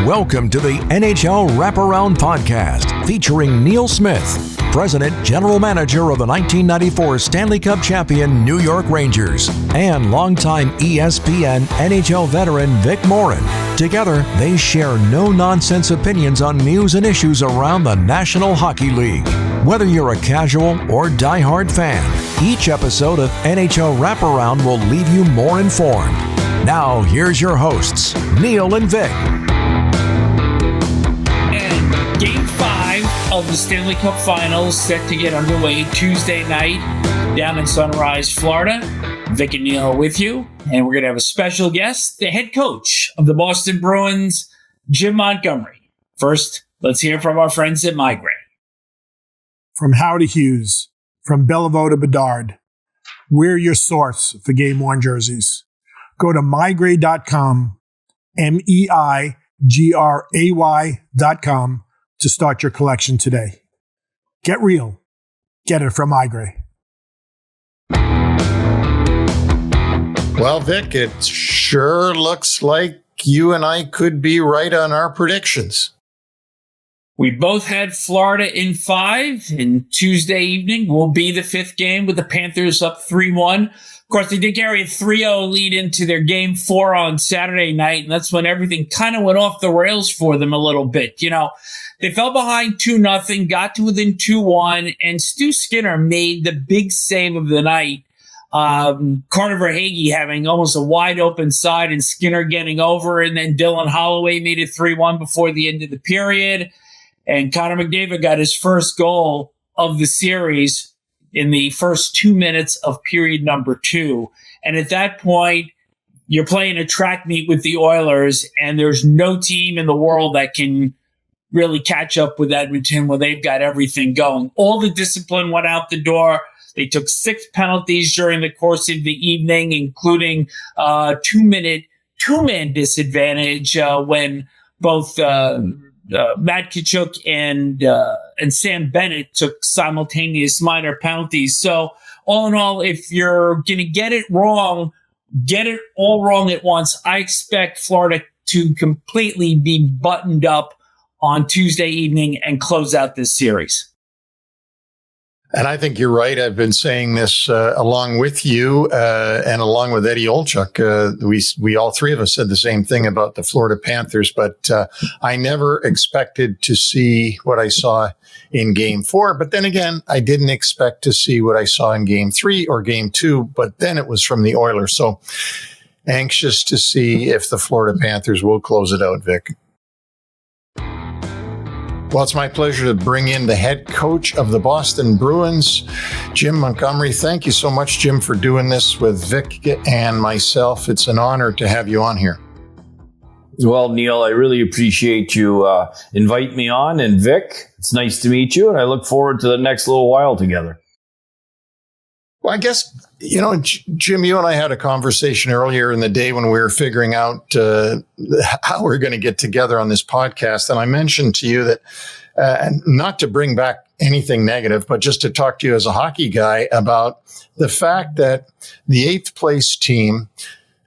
Welcome to the NHL Wraparound podcast featuring Neil Smith, President General Manager of the 1994 Stanley Cup champion New York Rangers, and longtime ESPN NHL veteran Vic Morren. Together, they share no-nonsense opinions on news and issues around the National Hockey League. Whether you're a casual or diehard fan, each episode of NHL Wraparound will leave you more informed. Now, here's your hosts, Neil and Vic. And Game 5 of the Stanley Cup Finals set to get underway Tuesday night down in Sunrise, Florida. Vic and Neil are with you, and we're going to have a special guest, the head coach of the Boston Bruins, Jim Montgomery. First, let's hear from our friends at MyGray. From Howe to Hughes, from Bellevue to Bedard, we're your source for Game 1 jerseys. Go to mygray.com, mygray.com to start your collection today. Get real. Get it from MyGray. Well, Vic, it sure looks like you and I could be right on our predictions. We both had Florida in 5, and Tuesday evening will be the 5th game with the Panthers up 3-1. Of course, they did carry a 3-0 lead into their Game 4 on Saturday night, and that's when everything kind of went off the rails for them a little bit. You know, they fell behind 2-0, got to within 2-1, and Stu Skinner made the big save of the night. Carter Verhaeghe having almost a wide open side and Skinner getting over, and then Dylan Holloway made it 3-1 before the end of the period. And Connor McDavid got his first goal of the series in the first 2 minutes of period number 2. And at that point, you're playing a track meet with the Oilers, and there's no team in the world that can really catch up with Edmonton where they've got everything going. All the discipline went out the door. They took 6 penalties during the course of the evening, including a 2-minute two-man disadvantage when both Matt Tkachuk and Sam Bennett took simultaneous minor penalties. So all in all, if you're going to get it all wrong at once. I expect Florida to completely be buttoned up on Tuesday evening and close out this series. And I think you're right. I've been saying this along with you and along with Eddie Olchuk. We all three of us said the same thing about the Florida Panthers, but I never expected to see what I saw in Game 4. But then again, I didn't expect to see what I saw in Game 3 or Game 2, but then it was from the Oilers. So anxious to see if the Florida Panthers will close it out, Vic. Well, it's my pleasure to bring in the head coach of the Boston Bruins, Jim Montgomery. Thank you so much, Jim, for doing this with Vic and myself. It's an honor to have you on here. Well, Neil, I really appreciate you inviting me on. And Vic, it's nice to meet you, and I look forward to the next little while together. Well, I guess, Jim, you and I had a conversation earlier in the day when we were figuring out how we're going to get together on this podcast. And I mentioned to you that, and not to bring back anything negative, but just to talk to you as a hockey guy about the fact that the 8th place team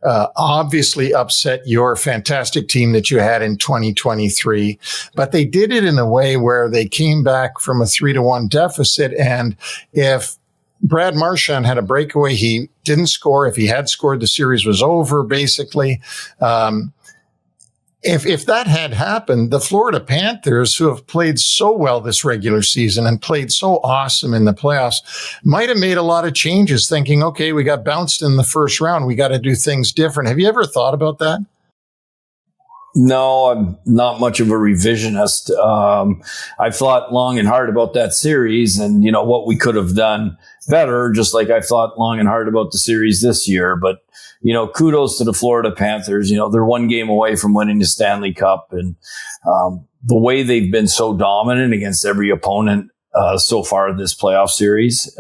obviously upset your fantastic team that you had in 2023, but they did it in a way where they came back from a 3-1 deficit. And if Brad Marchand had a breakaway, he didn't score. If he had scored, the series was over, basically. If that had happened, the Florida Panthers, who have played so well this regular season and played so awesome in the playoffs, might have made a lot of changes, thinking, okay, we got bounced in the first round. We got to do things different. Have you ever thought about that? No, I'm not much of a revisionist. I've thought long and hard about that series and, what we could have done better, just like I've thought long and hard about the series this year. But, kudos to the Florida Panthers. They're 1 game away from winning the Stanley Cup. And the way they've been so dominant against every opponent so far this playoff series,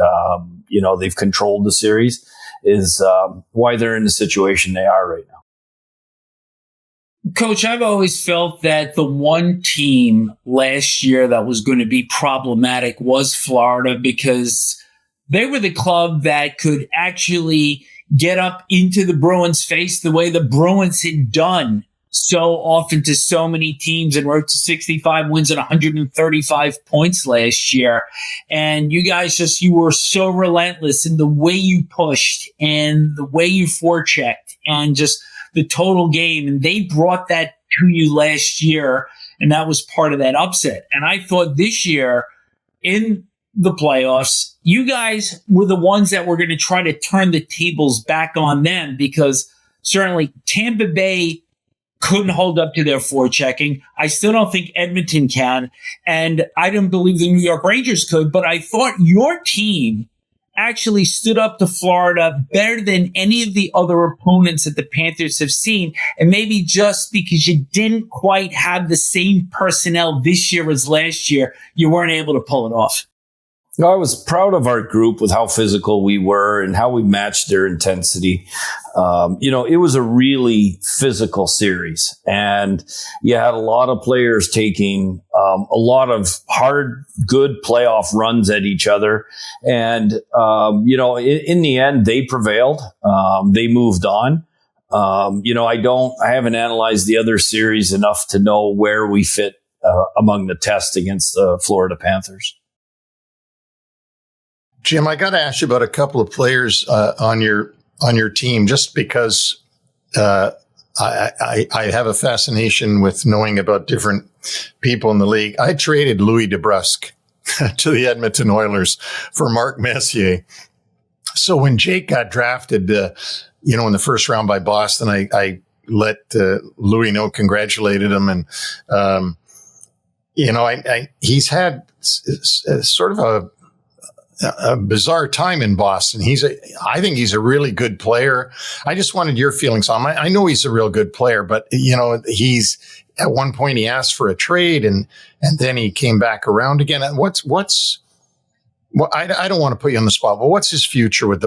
they've controlled the series, is why they're in the situation they are right now. Coach, I've always felt that the one team last year that was going to be problematic was Florida, because they were the club that could actually get up into the Bruins' face the way the Bruins had done so often to so many teams and wrote to 65 wins and 135 points last year. And you guys you were so relentless in the way you pushed and the way you forechecked and just the total game. And they brought that to you last year. And that was part of that upset. And I thought this year in the playoffs, you guys were the ones that were going to try to turn the tables back on them, because certainly Tampa Bay couldn't hold up to their forechecking. I still don't think Edmonton can. And I don't believe the New York Rangers could, but I thought your team actually stood up to Florida better than any of the other opponents that the Panthers have seen. And maybe just because you didn't quite have the same personnel this year as last year, you weren't able to pull it off. I was proud of our group with how physical we were and how we matched their intensity. It was a really physical series, and you had a lot of players taking a lot of hard, good playoff runs at each other. And, in the end, they prevailed. They moved on. I haven't analyzed the other series enough to know where we fit among the test against the Florida Panthers. Jim, I got to ask you about a couple of players on your team, just because I have a fascination with knowing about different people in the league. I traded Louis DeBrusque to the Edmonton Oilers for Mark Messier. So when Jake got drafted, in the first round by Boston, I let Louis know, congratulated him, and he's had sort of a bizarre time in Boston. I think he's a really good player. I just wanted your feelings on him. I know he's a real good player, but he's at one point he asked for a trade and then he came back around again. And I don't want to put you on the spot, but what's his future with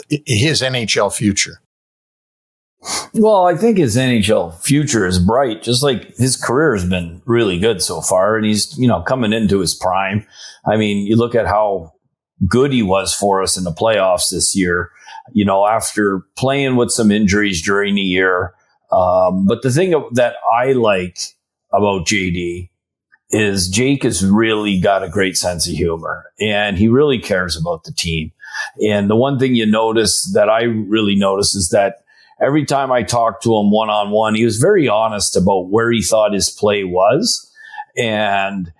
his NHL future? Well, I think his NHL future is bright, just like his career has been really good so far. And he's, coming into his prime. I mean, you look at how good he was for us in the playoffs this year, after playing with some injuries during the year. But the thing that I like about JD is Jake has really got a great sense of humor, and he really cares about the team. And the one thing that I really notice is that every time I talked to him one-on-one, he was very honest about where he thought his play was. And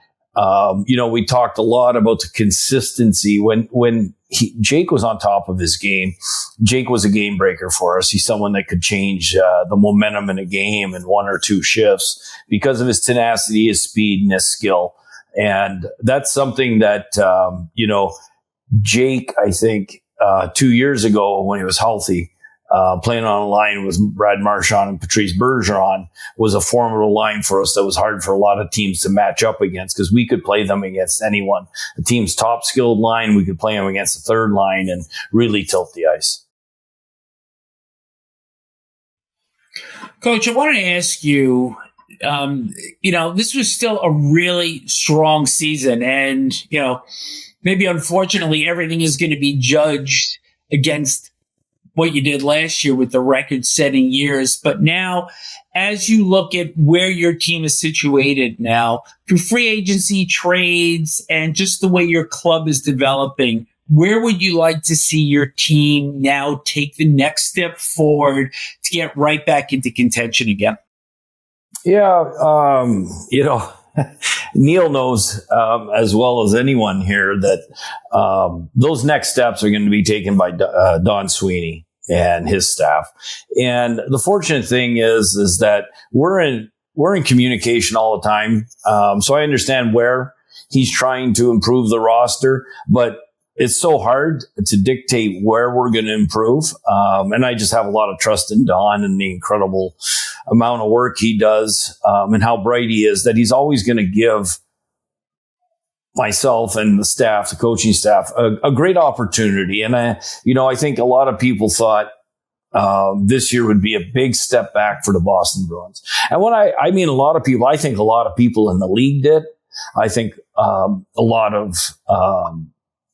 we talked a lot about the consistency. When Jake was on top of his game, Jake was a game breaker for us. He's someone that could change the momentum in a game in one or two shifts because of his tenacity, his speed, and his skill. And that's something that, Jake, I think, 2 years ago when he was healthy, playing on a line with Brad Marchand and Patrice Bergeron was a formidable line for us that was hard for a lot of teams to match up against, because we could play them against anyone. The team's top skilled line, we could play them against the third line and really tilt the ice. Coach, I want to ask you, this was still a really strong season, and, maybe unfortunately everything is going to be judged against what you did last year with the record-setting years. But now, as you look at where your team is situated now, through free agency, trades, and just the way your club is developing, where would you like to see your team now take the next step forward to get right back into contention again? Yeah, Neil knows as well as anyone here that those next steps are going to be taken by Don Sweeney and his staff. And the fortunate thing is that we're in communication all the time. So I understand where he's trying to improve the roster, but it's so hard to dictate where we're going to improve. And I just have a lot of trust in Don and the incredible amount of work he does, and how bright he is, that he's always going to give myself and the staff, the coaching staff, a great opportunity. And I think a lot of people thought this year would be a big step back for the Boston Bruins. And when I mean a lot of people, I think a lot of people in the league did. I think a lot of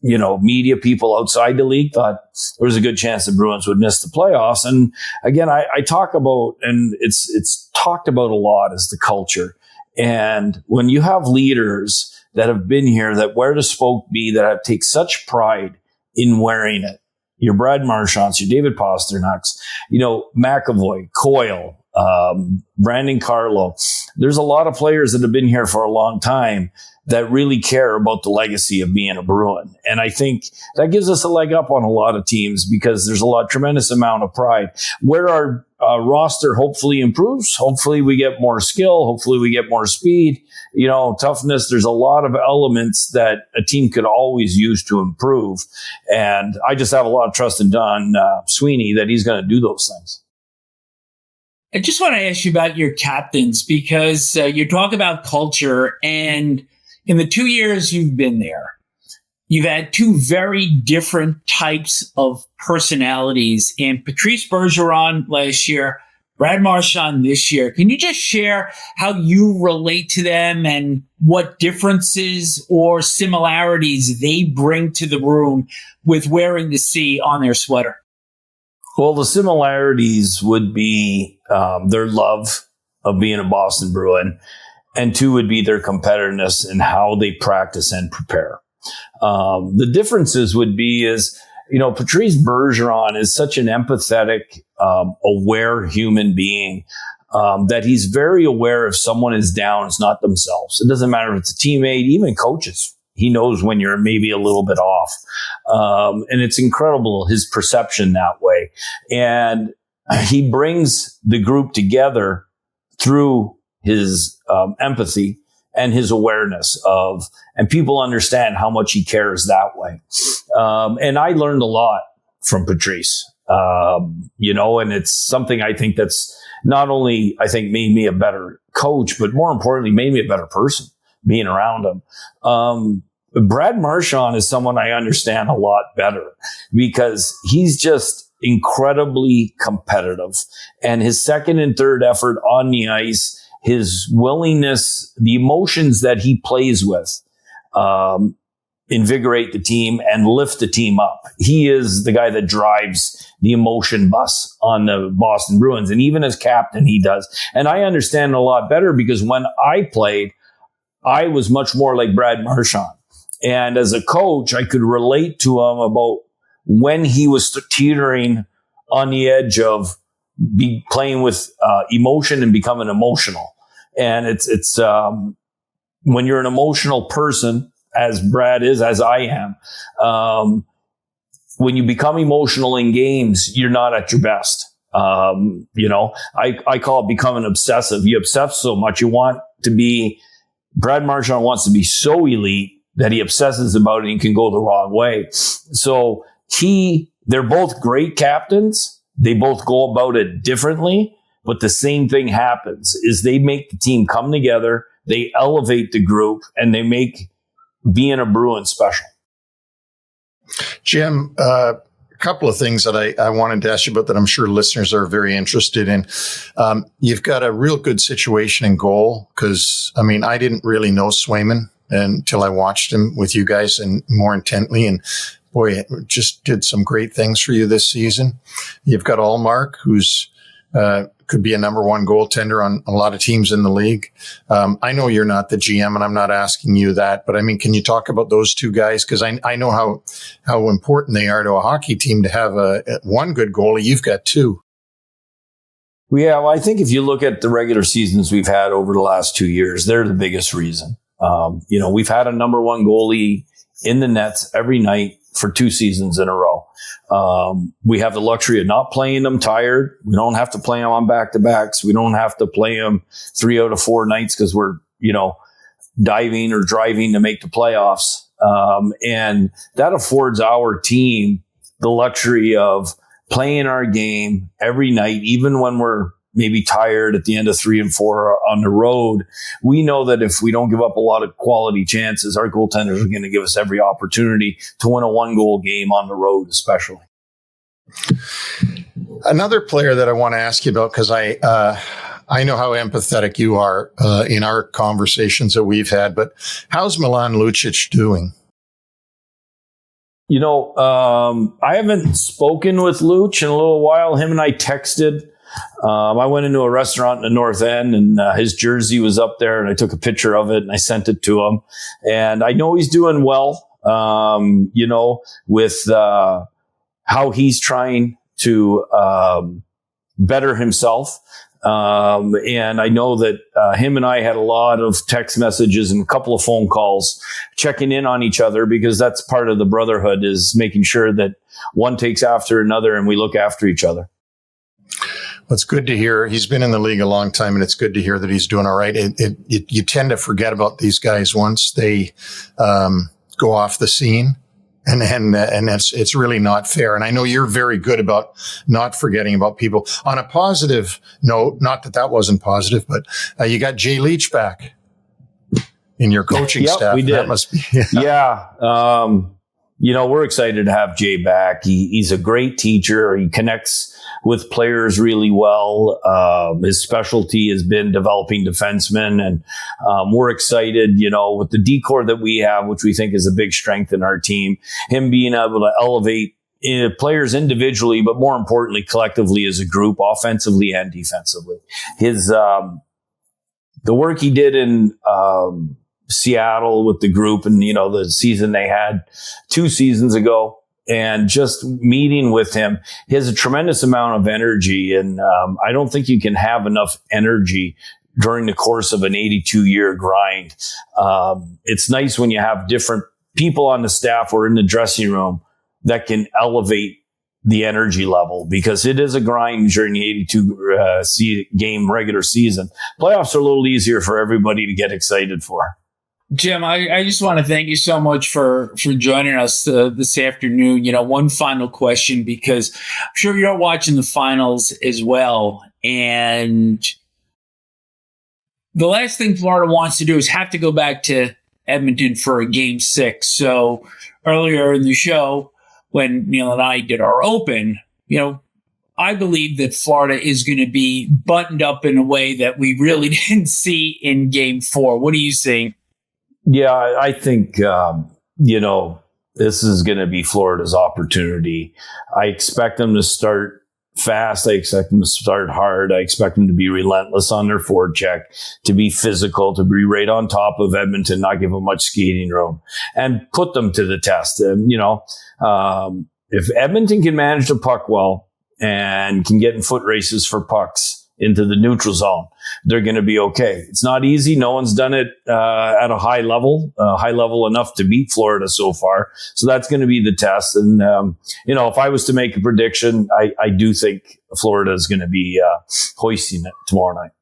media people outside the league thought there was a good chance the Bruins would miss the playoffs. And again, I talk about, and it's talked about a lot, is the culture. And when you have leaders that have been here, that wear the spoke B, that take such pride in wearing it, your Brad Marchands, your David Pasternaks, McAvoy, Coyle, Brandon Carlo. There's a lot of players that have been here for a long time that really care about the legacy of being a Bruin. And I think that gives us a leg up on a lot of teams because there's tremendous amount of pride. Where our roster hopefully improves, hopefully we get more skill, hopefully we get more speed, toughness. There's a lot of elements that a team could always use to improve. And I just have a lot of trust in Don Sweeney that he's going to do those things. I just want to ask you about your captains because you talk about culture, and in the 2 years you've been there, you've had two very different types of personalities. And Patrice Bergeron last year, Brad Marchand this year. Can you just share how you relate to them and what differences or similarities they bring to the room with wearing the C on their sweater? Well, the similarities would be their love of being a Boston Bruin, and two would be their competitiveness and how they practice and prepare. The differences would be Patrice Bergeron is such an empathetic, aware human being that he's very aware if someone is down, it's not themselves. It doesn't matter if it's a teammate, even coaches. He knows when you're maybe a little bit off. And it's incredible, his perception that way. And he brings the group together through his empathy and his awareness and people understand how much he cares that way. And I learned a lot from Patrice, and it's something I think that's not only, I think, made me a better coach, but more importantly, made me a better person being around him. Brad Marchand is someone I understand a lot better because he's just incredibly competitive, and his second and third effort on the ice, his willingness, the emotions that he plays with, invigorate the team and lift the team up. He is the guy that drives the emotion bus on the Boston Bruins. And even as captain, he does. And I understand a lot better because when I played, I was much more like Brad Marchand. And as a coach, I could relate to him about when he was teetering on the edge of playing with emotion and becoming emotional. And it's when you're an emotional person, as Brad is, as I am, when you become emotional in games, you're not at your best. I call it becoming obsessive. You obsess so much. You want to be, Brad Marchand wants to be so elite that he obsesses about it and can go the wrong way. So they're both great captains. They both go about it differently, but the same thing happens is they make the team come together. They elevate the group and they make being a Bruin special. Jim, a couple of things that I wanted to ask you about that I'm sure listeners are very interested in. You've got a real good situation in goal because, I didn't really know Swayman until I watched him with you guys and more intently. And boy, it just did some great things for you this season. You've got Allmark, who's could be a number one goaltender on a lot of teams in the league. I know you're not the GM, and I'm not asking you that, but can you talk about those two guys? Because I know how important they are to a hockey team to have one good goalie. You've got two. Yeah, well, I think if you look at the regular seasons we've had over the last 2 years, they're the biggest reason. We've had a number one goalie in the nets every night for 2 seasons in a row. We have the luxury of not playing them tired. We don't have to play them on back-to-backs. We don't have to play them 3 out of 4 nights because we're, diving or driving to make the playoffs. And that affords our team the luxury of playing our game every night, even when we're maybe tired at the end of 3 and 4 on the road. We know that if we don't give up a lot of quality chances, our goaltenders are going to give us every opportunity to win a 1-goal game on the road, especially. Another player that I want to ask you about, because I know how empathetic you are in our conversations that we've had, but how's Milan Lucic doing? I haven't spoken with Luch in a little while. Him and I texted. I went into a restaurant in the North End, and his jersey was up there, and I took a picture of it and I sent it to him. And I know he's doing well, with how he's trying to better himself. And I know that him and I had a lot of text messages and a couple of phone calls checking in on each other, because that's part of the brotherhood, is making sure that one takes after another and we look after each other. Well, it's good to hear. He's been in the league a long time, and it's good to hear that he's doing all right. You tend to forget about these guys once they go off the scene. And it's really not fair. And I know you're very good about not forgetting about people. On a positive note, not that wasn't positive, but you got Jay Leach back in your coaching staff. We did. That must be, we're excited to have Jay back. He's a great teacher. He connects with players really well. His specialty has been developing defensemen, and we're excited, with the decor that we have, which we think is a big strength in our team, him being able to elevate players individually, but more importantly, collectively as a group, offensively and defensively. His, the work he did in, Seattle with the group, and, the season they had 2 seasons ago, and just meeting with him, he has a tremendous amount of energy. And I don't think you can have enough energy during the course of an 82-year grind. It's nice when you have different people on the staff or in the dressing room that can elevate the energy level, because it is a grind during the 82 game regular season. Playoffs are a little easier for everybody to get excited for. Jim, I just want to thank you so much for joining us this afternoon. One final question, because I'm sure you're watching the finals as well. And the last thing Florida wants to do is have to go back to Edmonton for a Game 6. So earlier in the show, when Neil and I did our open, I believe that Florida is going to be buttoned up in a way that we really didn't see in Game 4. What do you think? Yeah, I think, this is going to be Florida's opportunity. I expect them to start fast. I expect them to start hard. I expect them to be relentless on their forecheck, to be physical, to be right on top of Edmonton, not give them much skating room, and put them to the test. And, if Edmonton can manage the puck well and can get in foot races for pucks into the neutral zone, they're going to be okay. It's not easy. No one's done it at a high level enough to beat Florida so far. So that's going to be the test. And, if I was to make a prediction, I do think Florida is going to be hoisting it tomorrow night.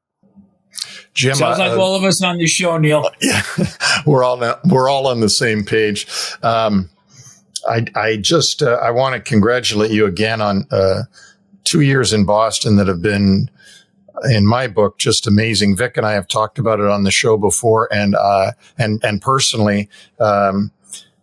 Jim, sounds like all of us on the show, Neil. Yeah, we're all on the same page. I want to congratulate you again on 2 years in Boston that have been, in my book, just amazing. Vic and I have talked about it on the show before, and personally,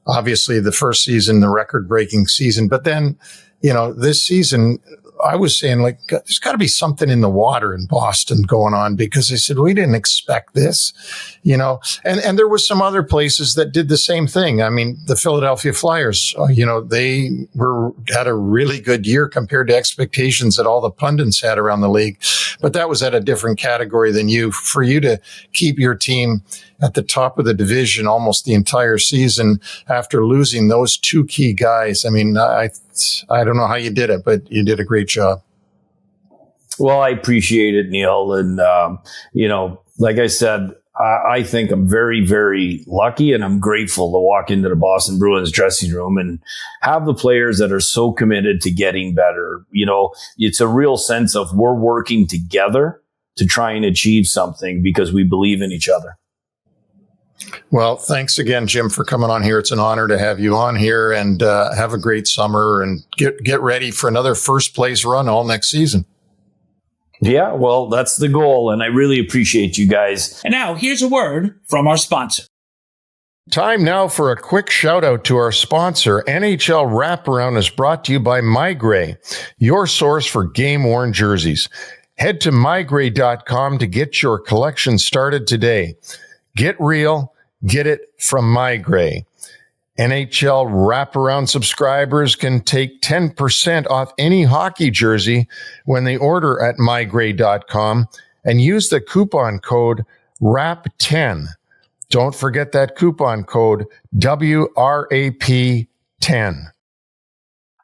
obviously the first season, the record-breaking season, but then, this season, I was saying, there's got to be something in the water in Boston going on, because I said, we didn't expect this, and there was some other places that did the same thing. I mean, the Philadelphia Flyers, they had a really good year compared to expectations that all the pundits had around the league, but that was at a different category than you. For you to keep your team at the top of the division almost the entire season after losing those 2 key guys, I mean, I don't know how you did it, but you did a great job. Well, I appreciate it, Neil. And, like I said, I think I'm very, very lucky, and I'm grateful to walk into the Boston Bruins dressing room and have the players that are so committed to getting better. It's a real sense of we're working together to try and achieve something because we believe in each other. Well, thanks again, Jim, for coming on here. It's an honor to have you on here, and have a great summer, and get ready for another first place run all next season. Yeah, well, that's the goal, and I really appreciate you guys. And now here's a word from our sponsor. Time now for a quick shout out to our sponsor. NHL Wraparound is brought to you by MyGray, your source for game-worn jerseys. Head to mygray.com to get your collection started today. Get real, get it from MyGray. NHL Wraparound subscribers can take 10% off any hockey jersey when they order at mygray.com and use the coupon code WRAP10. Don't forget that coupon code WRAP10.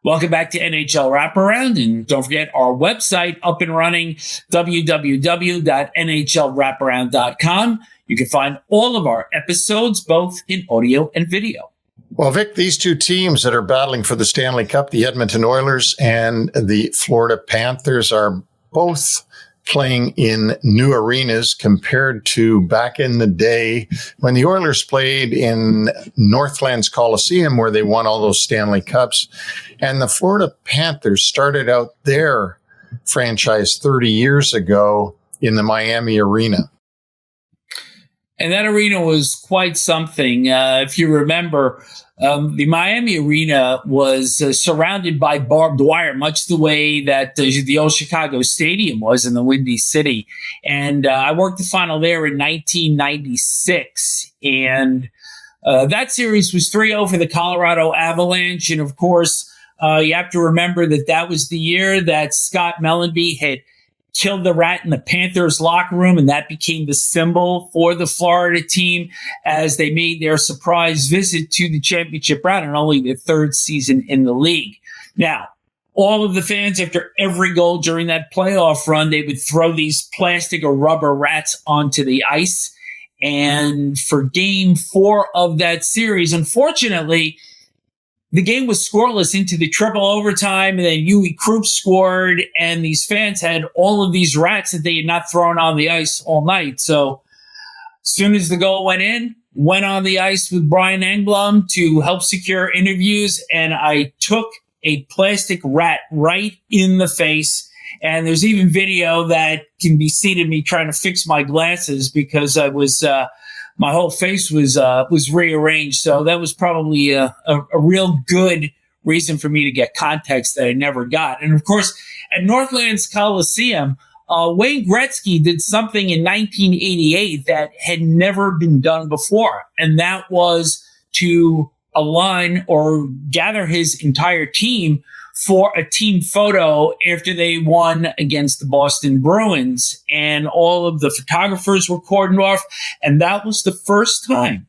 Welcome back to NHL Wraparound, and don't forget our website up and running, www.nhlwraparound.com. You can find all of our episodes, both in audio and video. Well, Vic, these two teams that are battling for the Stanley Cup, the Edmonton Oilers and the Florida Panthers, are both playing in new arenas compared to back in the day when the Oilers played in Northlands Coliseum, where they won all those Stanley Cups. And the Florida Panthers started out their franchise 30 years ago in the Miami Arena. And that arena was quite something. If you remember, the Miami Arena was surrounded by barbed wire, much the way that the old Chicago Stadium was in the Windy City. And I worked the final there in 1996. And that series was 3-0 for the Colorado Avalanche. And of course, you have to remember that that was the year that Scott Mellenby had killed the rat in the Panthers locker room, and that became the symbol for the Florida team as they made their surprise visit to the championship round and only their third season in the league. Now, all of the fans, after every goal during that playoff run, they would throw these plastic or rubber rats onto the ice. And for game 4 of that series, unfortunately, the game was scoreless into the triple overtime, and then Yui Krupp scored, and these fans had all of these rats that they had not thrown on the ice all night. So as soon as the goal went in, went on the ice with Brian Engblom to help secure interviews, and I took a plastic rat right in the face. And there's even video that can be seen of me trying to fix my glasses because I was my whole face was rearranged. So that was probably a real good reason for me to get context that I never got. And of course, at Northlands Coliseum, Wayne Gretzky did something in 1988 that had never been done before. And that was to align or gather his entire team for a team photo after they won against the Boston Bruins. And all of the photographers were cordoned off. And that was the first time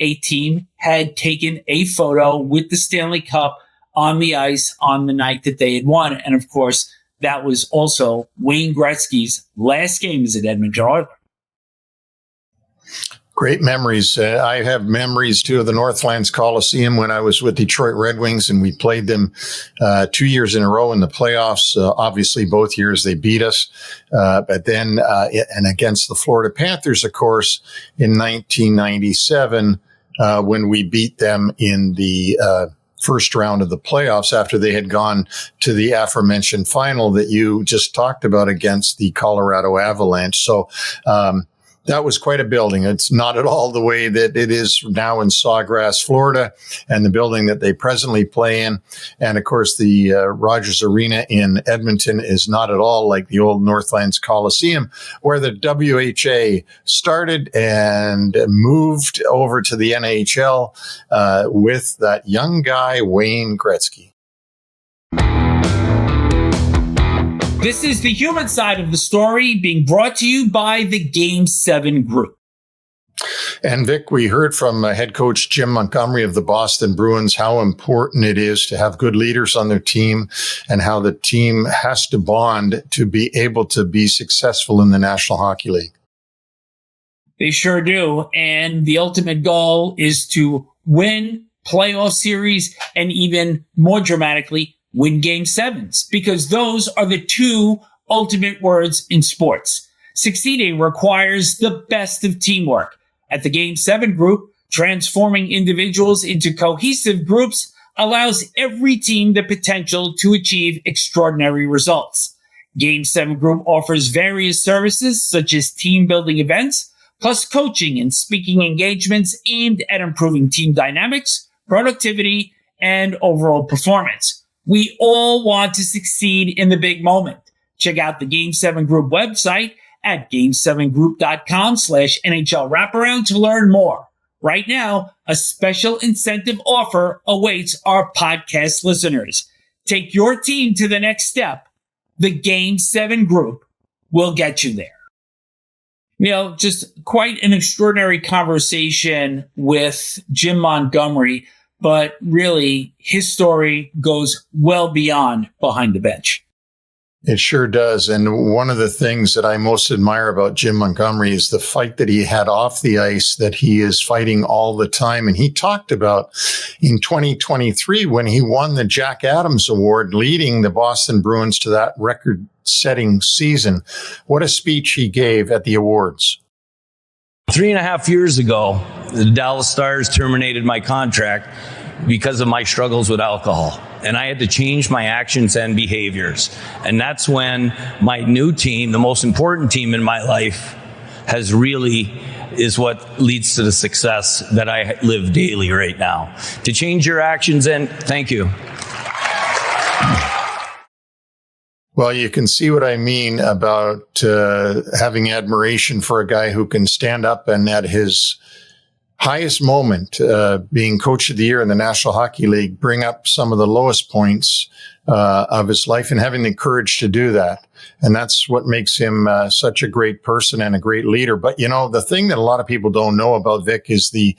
a team had taken a photo with the Stanley Cup on the ice on the night that they had won. And of course, that was also Wayne Gretzky's last game as an Edmonton Oilers. Great memories. I have memories, too, of the Northlands Coliseum when I was with Detroit Red Wings, and we played them 2 years in a row in the playoffs. Obviously, both years they beat us. But then, and against the Florida Panthers, of course, in 1997, when we beat them in the first round of the playoffs after they had gone to the aforementioned final that you just talked about against the Colorado Avalanche. So, that was quite a building. It's not at all the way that it is now in Sawgrass, Florida, and the building that they presently play in. And of course, the Rogers Arena in Edmonton is not at all like the old Northlands Coliseum, where the WHA started and moved over to the NHL with that young guy, Wayne Gretzky. This is the human side of the story being brought to you by the Game 7 Group. And Vic, we heard from head coach Jim Montgomery of the Boston Bruins how important it is to have good leaders on their team and how the team has to bond to be able to be successful in the National Hockey League. They sure do. And the ultimate goal is to win playoff series and even more dramatically, win Game 7s, because those are the two ultimate words in sports. Succeeding requires the best of teamwork. At the Game 7 Group, transforming individuals into cohesive groups allows every team the potential to achieve extraordinary results. Game 7 Group offers various services such as team building events, plus coaching and speaking engagements aimed at improving team dynamics, productivity, and overall performance. We all want to succeed in the big moment. Check out the Game 7 Group website at game7group.com/NHL Wraparound to learn more. Right now, a special incentive offer awaits our podcast listeners. Take your team to the next step. The Game 7 group will get you there. Just quite an extraordinary conversation with Jim Montgomery, but really his story goes well beyond behind the bench. It sure does. And one of the things that I most admire about Jim Montgomery is the fight that he had off the ice that he is fighting all the time. And he talked about in 2023 when he won the Jack Adams Award, leading the Boston Bruins to that record-setting season. What a speech he gave at the awards. 3.5 years ago, the Dallas Stars terminated my contract because of my struggles with alcohol. And I had to change my actions and behaviors. And that's when my new team, the most important team in my life, is what leads to the success that I live daily right now. To change your actions, and thank you. Well, you can see what I mean about having admiration for a guy who can stand up and at his highest moment, being coach of the year in the National Hockey League, bring up some of the lowest points of his life and having the courage to do that. And that's what makes him such a great person and a great leader. But, the thing that a lot of people don't know about Vic is the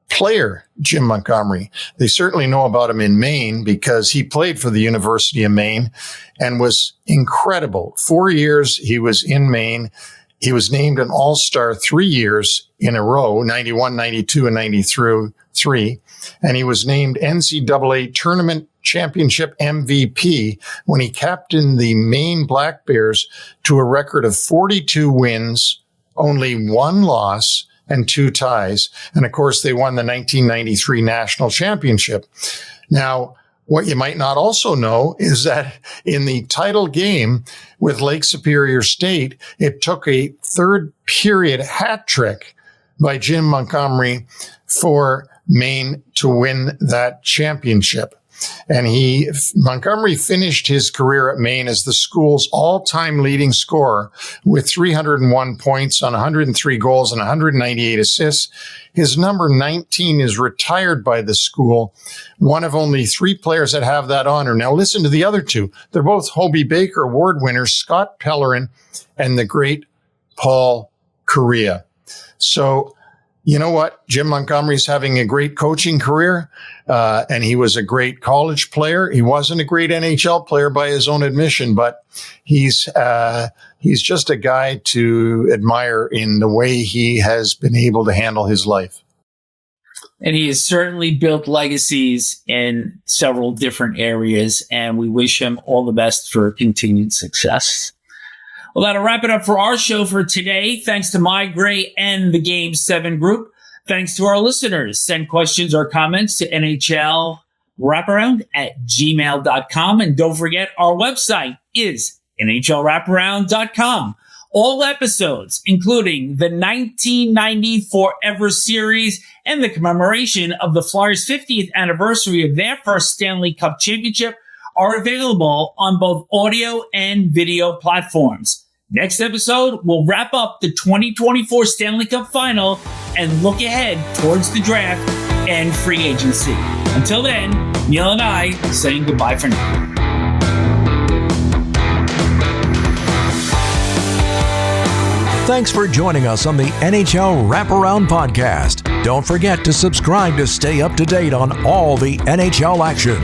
player, Jim Montgomery. They certainly know about him in Maine because he played for the University of Maine and was incredible. 4 years he was in Maine. He was named an All-Star 3 years in a row, 91, 92, and 93. And he was named NCAA Tournament Championship MVP when he captained the Maine Black Bears to a record of 42 wins, only 1 loss, and 2 ties. And of course, they won the 1993 National Championship. Now, what you might not also know is that in the title game with Lake Superior State, it took a third period hat trick by Jim Montgomery for Maine to win that championship. And Montgomery finished his career at Maine as the school's all-time leading scorer with 301 points on 103 goals and 198 assists. His number 19 is retired by the school, one of only 3 players that have that honor. Now listen to the other 2. They're both Hobey Baker Award winners, Scott Pellerin and the great Paul Kariya. So, you know what? Jim Montgomery's having a great coaching career, and he was a great college player. He wasn't a great NHL player by his own admission, but he's just a guy to admire in the way he has been able to handle his life. And he has certainly built legacies in several different areas, and we wish him all the best for continued success. Well, that'll wrap it up for our show for today. Thanks to My Gray and the Game 7 group. Thanks to our listeners. Send questions or comments to NHL Wraparound at gmail.com. And don't forget, our website is NHLWraparound.com. All episodes, including the 1990 Forever Series and the commemoration of the Flyers' 50th anniversary of their first Stanley Cup Championship, are available on both audio and video platforms. Next episode, we'll wrap up the 2024 Stanley Cup Final and look ahead towards the draft and free agency. Until then, Neil and I saying goodbye for now. Thanks for joining us on the NHL Wraparound podcast. Don't forget to subscribe to stay up to date on all the NHL action.